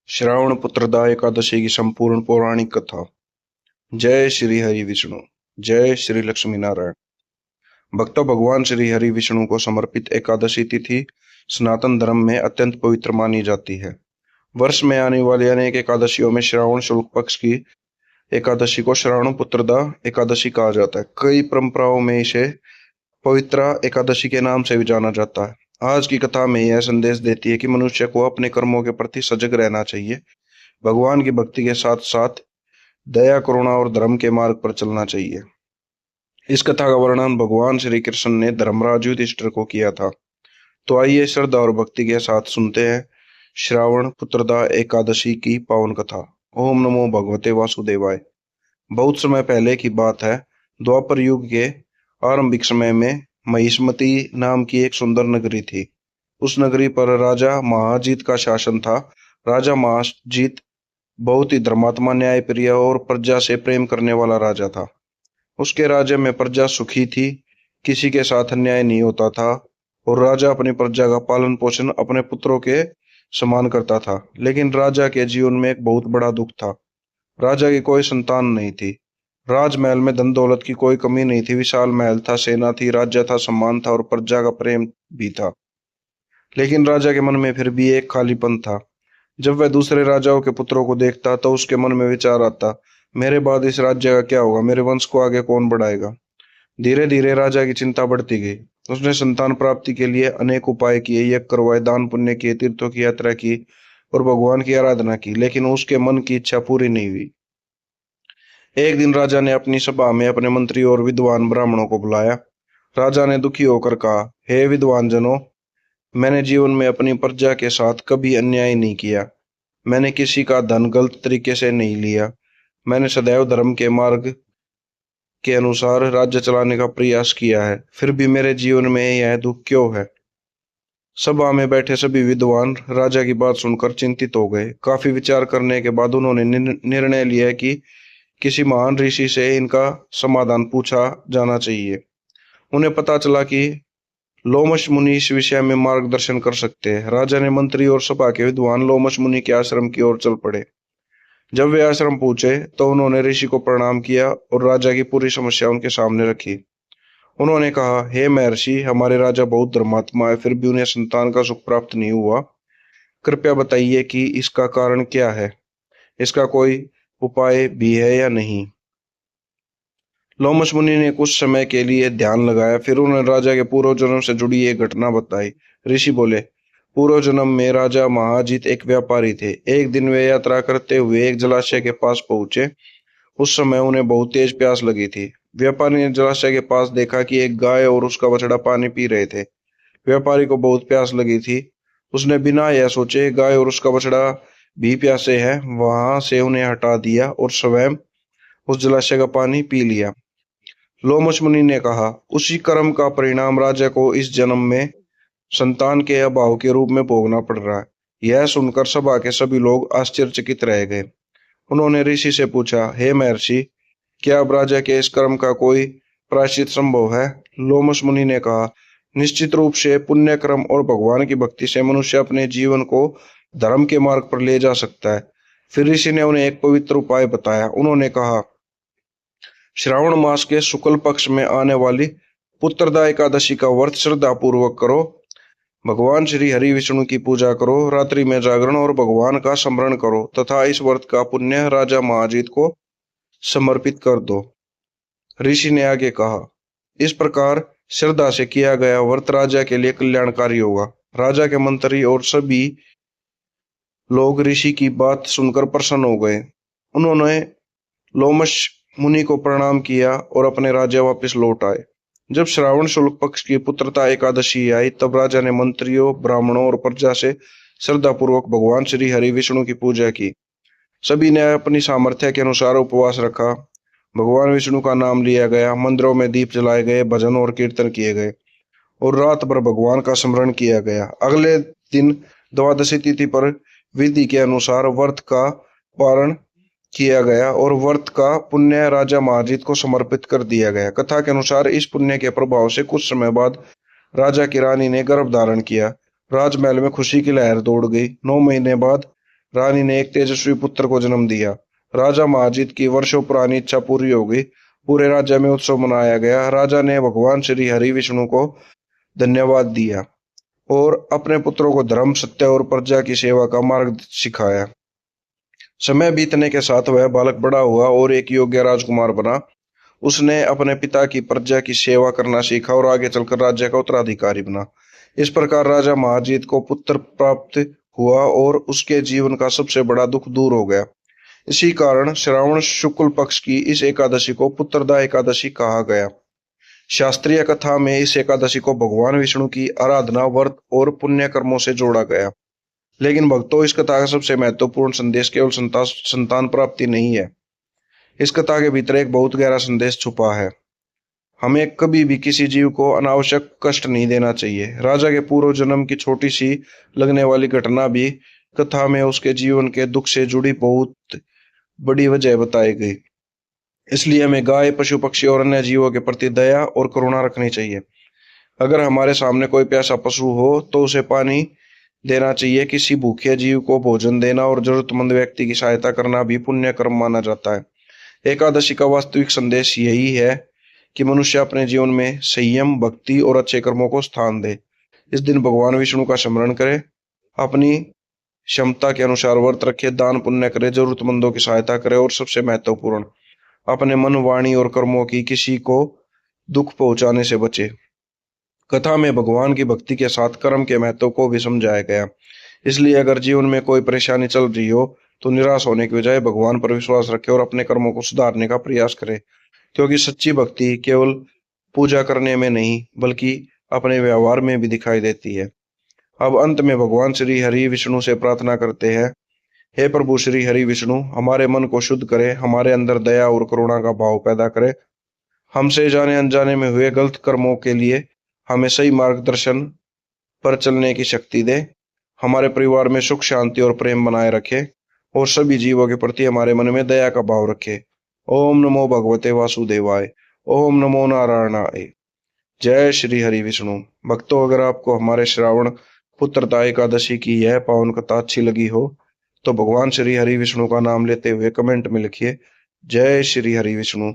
श्रावण पुत्रदा एकादशी की संपूर्ण पौराणिक कथा। जय श्री हरि विष्णु। जय श्री लक्ष्मी नारायण। भक्तों, भगवान श्री हरि विष्णु को समर्पित एकादशी तिथि सनातन धर्म में अत्यंत पवित्र मानी जाती है। वर्ष में आने वाली अनेक एकादशियों में श्रावण शुक्ल पक्ष की एकादशी को श्रावण पुत्रदा एकादशी कहा जाता है। कई परंपराओं में इसे पवित्रा एकादशी के नाम से भी जाना जाता है। आज की कथा में यह संदेश देती है कि मनुष्य को अपने कर्मों के प्रति सजग रहना चाहिए, भगवान की भक्ति के साथ साथ दया, करुणा और धर्म के मार्ग पर चलना चाहिए। इस कथा का वर्णन भगवान श्री कृष्ण ने धर्मराज युधिष्ठिर को किया था। तो आइए श्रद्धा और भक्ति के साथ सुनते हैं श्रावण पुत्रदा एकादशी की पावन कथा। ओम नमो भगवते वासुदेवाय। बहुत समय पहले की बात है। द्वापर युग के आरंभिक समय में महिष्मती नाम की एक सुंदर नगरी थी। उस नगरी पर राजा महाजीत का शासन था। राजा महाजीत बहुत ही धर्मात्मा, न्यायप्रिय और प्रजा से प्रेम करने वाला राजा था। उसके राज्य में प्रजा सुखी थी, किसी के साथ अन्याय नहीं होता था और राजा अपनी प्रजा का पालन पोषण अपने पुत्रों के समान करता था। लेकिन राजा के जीवन में एक बहुत बड़ा दुख था। राजा की कोई संतान नहीं थी। राजमहल में धन दौलत की कोई कमी नहीं थी। विशाल महल था, सेना थी, राज्य था, सम्मान था और प्रजा का प्रेम भी था। लेकिन राजा के मन में फिर भी एक खालीपन था। जब वह दूसरे राजाओं के पुत्रों को देखता तो उसके मन में विचार आता, मेरे बाद इस राज्य का क्या होगा, मेरे वंश को आगे कौन बढ़ाएगा। धीरे धीरे राजा की चिंता बढ़ती गई। उसने संतान प्राप्ति के लिए अनेक उपाय किए, यज्ञ करवाए, दान पुण्य किए, तीर्थों की यात्रा की और भगवान की आराधना की, लेकिन उसके मन की इच्छा पूरी नहीं हुई। एक दिन राजा ने अपनी सभा में अपने मंत्री और विद्वान ब्राह्मणों को बुलाया। राजा ने दुखी होकर कहा, हे विद्वान जनों, मैंने जीवन में अपनी प्रजा के साथ कभी अन्याय नहीं किया। मैंने किसी का धन गलत तरीके से नहीं लिया। मैंने सदैव धर्म के मार्ग के अनुसार राज्य चलाने का प्रयास किया है। फिर भी मेरे जीवन में यह दुख क्यों है। सभा में बैठे सभी विद्वान राजा की बात सुनकर चिंतित हो गए। काफी विचार करने के बाद उन्होंने निर्णय लिया कि किसी महान ऋषि से इनका समाधान पूछा जाना चाहिए। उन्हें पता चला कि लोमश मुनि इस विषय में मार्गदर्शन कर सकते हैं। राजा ने मंत्री और सभा के विद्वान लोमश मुनि के आश्रम की ओर चल पड़े। जब वे आश्रम पहुंचे तो उन्होंने ऋषि को प्रणाम किया और राजा की पूरी समस्या उनके सामने रखी। उन्होंने कहा, हे महर्षि, हमारे राजा बहुत धर्मात्मा है, फिर भी उन्हें संतान का सुख प्राप्त नहीं हुआ। कृपया बताइए कि इसका कारण क्या है। इसका कोई उपाय भी है या नहीं। लोमश मुनि ने कुछ समय के लिए ध्यान लगाया। फिर उन्होंने राजा के पूर्व जन्म से जुड़ी एक घटना बताई। ऋषि बोले, पूर्व जन्म में राजा महाजीत एक व्यापारी थे। एक दिन वे यात्रा करते हुए एक जलाशय के पास पहुंचे। उस समय उन्हें बहुत तेज प्यास लगी थी। व्यापारी ने जलाशय के पास देखा कि एक गाय और उसका बछड़ा पानी पी रहे थे। व्यापारी को बहुत प्यास लगी थी। उसने बिना यह सोचे गाय और उसका बछड़ा भी प्यासे हैं वहां से उन्हें हटा दिया और स्वयं उस जलाशय का पानी पी लिया। लोमश मुनि ने कहा, उसी कर्म का परिणाम राजा को इस जन्म में संतान के अभाव के रूप में भोगना पड़ रहा है। यह सुनकर सभा के सभी लोग आश्चर्यचकित रह गए। उन्होंने ऋषि से पूछा, हे महर्षि, क्या अब राजा के इस कर्म का कोई प्रायश्चित संभव है। लोमश मुनि ने कहा, निश्चित रूप से पुण्य कर्म और भगवान की भक्ति से मनुष्य अपने जीवन को धर्म के मार्ग पर ले जा सकता है। फिर ऋषि ने उन्हें एक पवित्र उपाय बताया। उन्होंने कहा, श्रावण मास के शुक्ल पक्ष में आने वाली पुत्रदा एकादशी का व्रत श्रद्धा पूर्वक करो। भगवान श्री हरि विष्णु की पूजा करो, रात्रि में जागरण और भगवान का स्मरण करो तथा इस व्रत का पुण्य राजा महाजीत को समर्पित कर दो। ऋषि ने आगे कहा, इस प्रकार श्रद्धा से किया गया व्रत राजा के लिए कल्याणकारी होगा। राजा के मंत्री और सभी लोग ऋषि की बात सुनकर प्रसन्न हो गए। उन्होंने लोमश मुनि को प्रणाम किया और अपने राज्य वापस लौट आए। जब श्रावण शुक्ल पक्ष की पुत्रदा एकादशी आई तब राजा ने मंत्रियों, ब्राह्मणों और प्रजा से श्रद्धा पूर्वक भगवान श्री हरि विष्णु की पूजा की। सभी ने अपनी सामर्थ्य के अनुसार उपवास रखा। भगवान विष्णु का नाम लिया गया, मंदिरों में दीप जलाए गए, भजन और कीर्तन किए गए और रात भर भगवान का स्मरण किया गया। अगले दिन द्वादशी तिथि पर विधि के अनुसार व्रत का पारण किया गया और व्रत का पुण्य राजा महाजीत को समर्पित कर दिया गया। कथा के अनुसार इस पुण्य के प्रभाव से कुछ समय बाद राजा की रानी ने गर्भ धारण किया। राजमहल में खुशी की लहर दौड़ गई। 9 महीने बाद रानी ने एक तेजस्वी पुत्र को जन्म दिया। राजा महाजीत की वर्षों पुरानी इच्छा पूरी हो गई। पूरे राज्य में उत्सव मनाया गया। राजा ने भगवान श्री हरि विष्णु को धन्यवाद दिया और अपने पुत्रों को धर्म, सत्य और प्रजा की सेवा का मार्ग सिखाया। समय बीतने के साथ वह बालक बड़ा हुआ और एक योग्य राजकुमार बना। उसने अपने पिता की प्रजा की सेवा करना सीखा और आगे चलकर राज्य का उत्तराधिकारी बना। इस प्रकार राजा महाजीत को पुत्र प्राप्त हुआ और उसके जीवन का सबसे बड़ा दुख दूर हो गया। इसी कारण श्रावण शुक्ल पक्ष की इस एकादशी को पुत्रदा एकादशी कहा गया। शास्त्रीय कथा में इस एकादशी को भगवान विष्णु की आराधना, व्रत और पुण्य कर्मों से जोड़ा गया। लेकिन भक्तों, इस कथा का सबसे महत्वपूर्ण संदेश केवल संतान प्राप्ति नहीं है। इस कथा के भीतर एक बहुत गहरा संदेश छुपा है। हमें कभी भी किसी जीव को अनावश्यक कष्ट नहीं देना चाहिए। राजा के पूर्व जन्म की छोटी सी लगने वाली घटना भी कथा में उसके जीवन के दुख से जुड़ी बहुत बड़ी वजह बताई गई। इसलिए हमें गाय, पशु पक्षी और अन्य जीवों के प्रति दया और करुणा रखनी चाहिए। अगर हमारे सामने कोई प्यासा पशु हो तो उसे पानी देना चाहिए। किसी भूखे जीव को भोजन देना और जरूरतमंद व्यक्ति की सहायता करना भी पुण्य कर्म माना जाता है। एकादशी का वास्तविक संदेश यही है कि मनुष्य अपने जीवन में संयम, भक्ति और अच्छे कर्मों को स्थान दे। इस दिन भगवान विष्णु का स्मरण करे, अपनी क्षमता के अनुसार व्रत रखे, दान पुण्य करे, जरूरतमंदों की सहायता करे और सबसे महत्वपूर्ण, अपने मन, वाणी और कर्मों की किसी को दुख पहुंचाने से बचे। कथा में भगवान की भक्ति के साथ कर्म के महत्व को भी समझाया गया। इसलिए अगर जीवन में कोई परेशानी चल रही हो तो निराश होने की बजाय भगवान पर विश्वास रखें और अपने कर्मों को सुधारने का प्रयास करें, क्योंकि सच्ची भक्ति केवल पूजा करने में नहीं बल्कि अपने व्यवहार में भी दिखाई देती है। अब अंत में भगवान श्री हरि विष्णु से प्रार्थना करते हैं, हे प्रभु श्री हरि विष्णु, हमारे मन को शुद्ध करे, हमारे अंदर दया और करुणा का भाव पैदा करे, हमसे जाने अनजाने में हुए गलत कर्मों के लिए हमें सही मार्गदर्शन पर चलने की शक्ति दे, हमारे परिवार में सुख, शांति और प्रेम बनाए रखे और सभी जीवों के प्रति हमारे मन में दया का भाव रखे। ओम नमो भगवते वासुदेवाय। ओम नमो नारायणाय। जय श्री हरि विष्णु। भक्तों, अगर आपको हमारे श्रावण पुत्रदा एकादशी की यह पावन कथा अच्छी लगी हो तो भगवान श्री हरि विष्णु का नाम लेते हुए कमेंट में लिखिए, जय श्री हरि विष्णु।